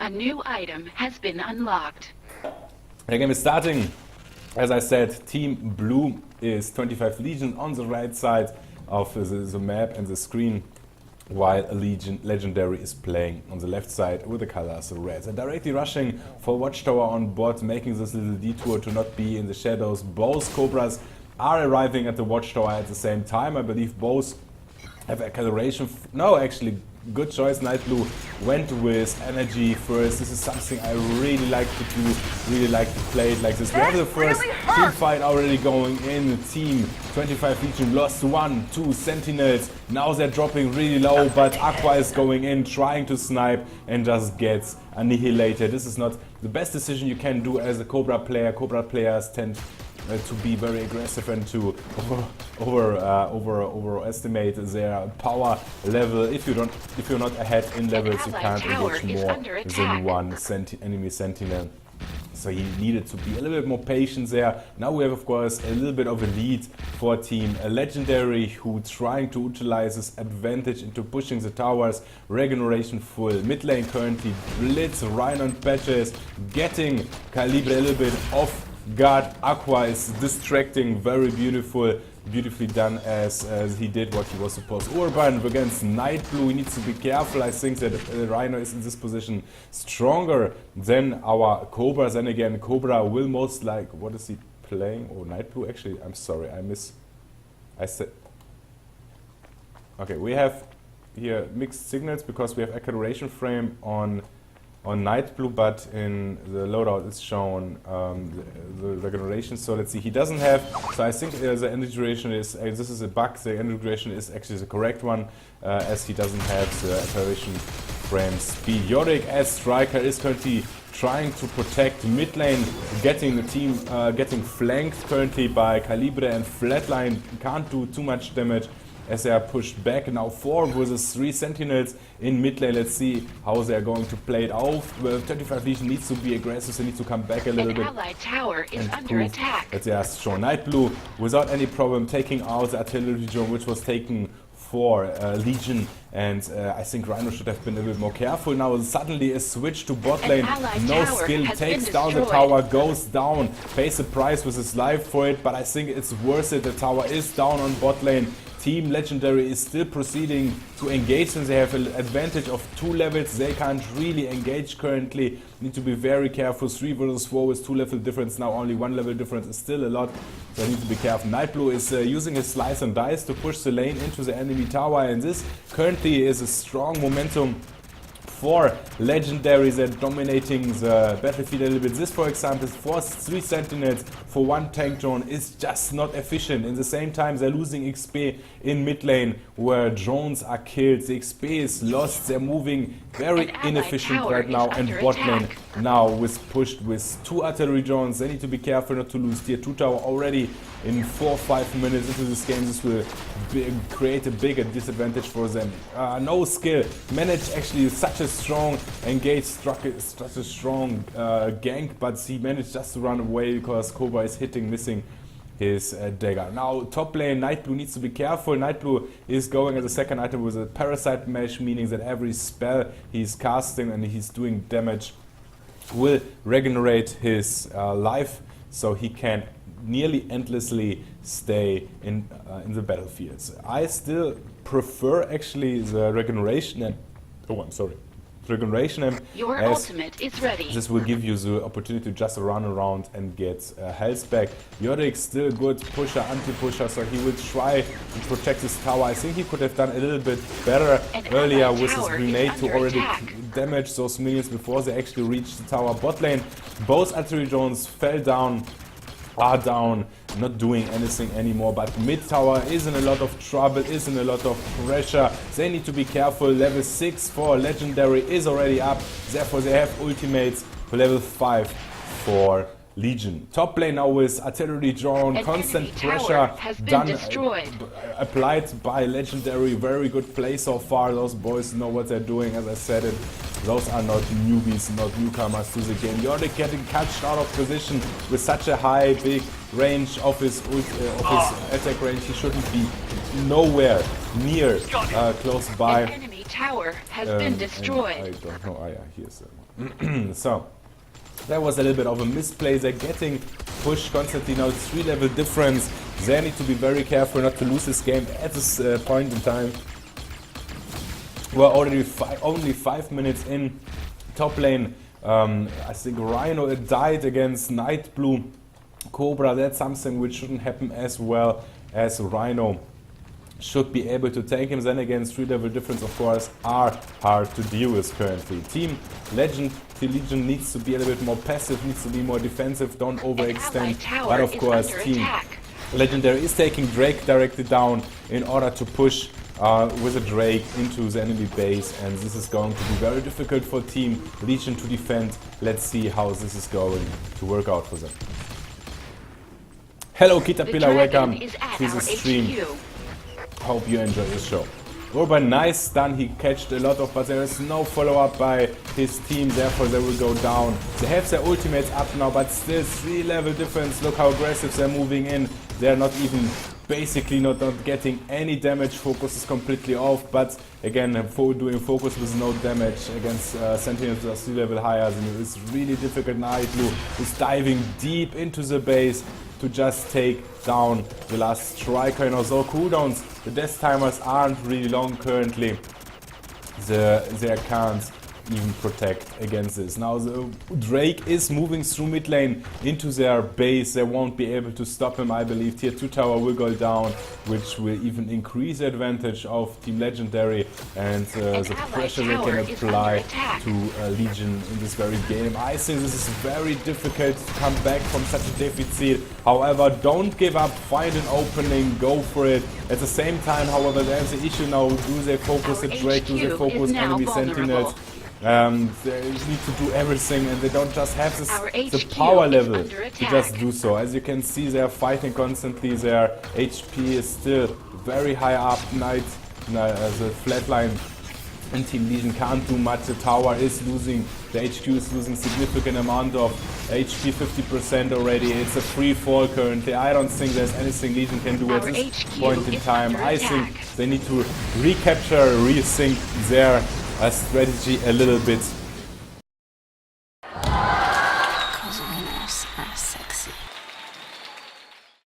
A new item has been unlocked. The game is starting. As I said, Team Blue is 25legion on the right side of the map and the screen, while Legendary is playing on the left side with the colors red. They're directly rushing for Watchtower on bot, making this little detour to not be in the shadows. Both Cobras are arriving at the Watchtower at the same time. I believe both have acceleration. No, actually, good choice. Night Blue went with energy first. This is something I really like to do, really like to play it like this. We have the first team fight already going in. Team 25legion lost 1, 2 sentinels. Now they're dropping really low, but Aqua is going in, trying to snipe, and just gets annihilated. This is not the best decision you can do as a Cobra player. Cobra players tend to be very aggressive and to overestimate their power level. If you're not ahead in levels, you can't engage more than one enemy sentinel. So he needed to be a little bit more patient there. Now we have, of course, a little bit of a lead for Team Legendary, who trying to utilize this advantage into pushing the towers. Regeneration full. Mid lane currently blitz, Rhino and Patches, getting Calibre a little bit off guard. Aqua is distracting, very beautifully done as he did what he was supposed to. Urban against Night Blue, he needs to be careful. I think that Rhino is in this position stronger than our Cobras. And again, Cobra will most like, what is he playing? Oh, Night Blue, actually, I'm sorry, I said, okay, we have here mixed signals because we have acceleration frame on Night Blue, but in the loadout it's shown the regeneration. So let's see, he doesn't have, so I think the energy duration is, this is a bug, the energy duration is actually the correct one, as he doesn't have the acceleration frame speed. Yorick as striker is currently trying to protect mid lane, getting the team, getting flanked currently by Calibre and Flatline, can't do too much damage as they are pushed back. Now 4 versus 3 sentinels in mid lane. Let's see how they are going to play it out. Well, 25legion needs to be aggressive, they need to come back a little bit. An allied tower is under attack. That they are strong. Night Blue without any problem taking out the artillery drone, which was taken for Legion, and I think Rhino should have been a little bit more careful. Now suddenly a switch to bot lane, no skill, takes down the tower, goes down, pays the price with his life for it, but I think it's worth it. The tower is down on bot lane. Team Legendary is still proceeding to engage, and they have an advantage of 2 levels. They can't really engage currently. Need to be very careful. 3 versus 4 with 2 level difference. Now only 1 level difference is still a lot, so I need to be careful. Night Blue is using his slice and dice to push the lane into the enemy tower, and this currently is a strong momentum for Legendary. They're dominating the battlefield a little bit. This, for example, forced 3 sentinels for 1 tank drone is just not efficient. In the same time, they're losing XP in mid lane where drones are killed. The XP is lost. They're moving very inefficient right now, and bot lane now was pushed with 2 artillery drones. They need to be careful not to lose tier 2 tower already in 4 or 5 minutes into this game. This will create a bigger disadvantage for them. No skill. Managed actually such a strong engage, such a strong gank, but he managed just to run away because Cobra is missing his dagger. Now top lane, Night Blue needs to be careful. Night Blue is going as a second item with a parasite mesh, meaning that every spell he's casting and he's doing damage will regenerate his life, so he can nearly endlessly stay in the battlefields. I still prefer actually the regeneration and regeneration amp. Your ultimate is ready. This will give you the opportunity to just run around and get health back. Yorick still good pusher, anti-pusher, so he will try to protect his tower. I think he could have done a little bit better earlier with his grenade to already damage those minions before they actually reach the tower. Bot lane, both artillery drones fell down, are down, not doing anything anymore, but mid tower is in a lot of trouble, is in a lot of pressure. They need to be careful. Level 6 for Legendary is already up, therefore they have ultimates for level 5 for Legion. Top lane now with artillery drone, constant pressure done, applied by Legendary. Very good play so far. Those boys know what they're doing, as I said it. Those are not newbies, not newcomers to the game. Yorick getting catched out of position with such a big range of his attack range. He shouldn't be nowhere near, close by. An enemy tower has been destroyed. I don't know. Here's someone. So, that was a little bit of a misplay. They're getting pushed constantly now. 3-level difference. They need to be very careful not to lose this game at this point in time. We're already only 5 minutes in. Top lane, I think Rhino died against Night Blue. Cobra, that's something which shouldn't happen as well, as Rhino should be able to take him. Then again, 3-level difference of course are hard to deal with currently. Team Legion needs to be a little bit more passive, needs to be more defensive, don't overextend. But of course Team Legendary is taking Drake directly down in order to push with a Drake into the enemy base, and this is going to be very difficult for Team Legion to defend. Let's see how this is going to work out for them. Hello Caterpillar, welcome to the stream. Hope you enjoy the show. Urban, nice stun, he catched a lot of, but there is no follow-up by his team, therefore they will go down. They have their ultimates up now, but still 3-level difference. Look how aggressive they're moving in. They're not even, basically not getting any damage. Focus is completely off, but again, doing focus with no damage against Sentinels that are 3-level higher than you is really difficult. Night Blue is diving deep into the base to just take down the last striker. And also cooldowns, the death timers aren't really long currently. They can't even protect against this. Now the Drake is moving through mid lane into their base. They won't be able to stop him. I believe tier 2 tower will go down, which will even increase the advantage of Team Legendary and the pressure they can apply to Legion in this very game. I think this is very difficult to come back from such a deficit. However, don't give up, find an opening, go for it. At the same time, however, there's the issue now, do they focus the Drake, do they focus enemy sentinels? They need to do everything, and they don't just have the power level to just do so. As you can see, they are fighting constantly. Their HP is still very high up. The flatline and Team Legion can't do much. The tower is losing, the HQ is losing significant amount of HP, 50% already. It's a free fall currently. I don't think there's anything Legion can do at this point in time. I think they need to recapture, rethink their strategy a little bit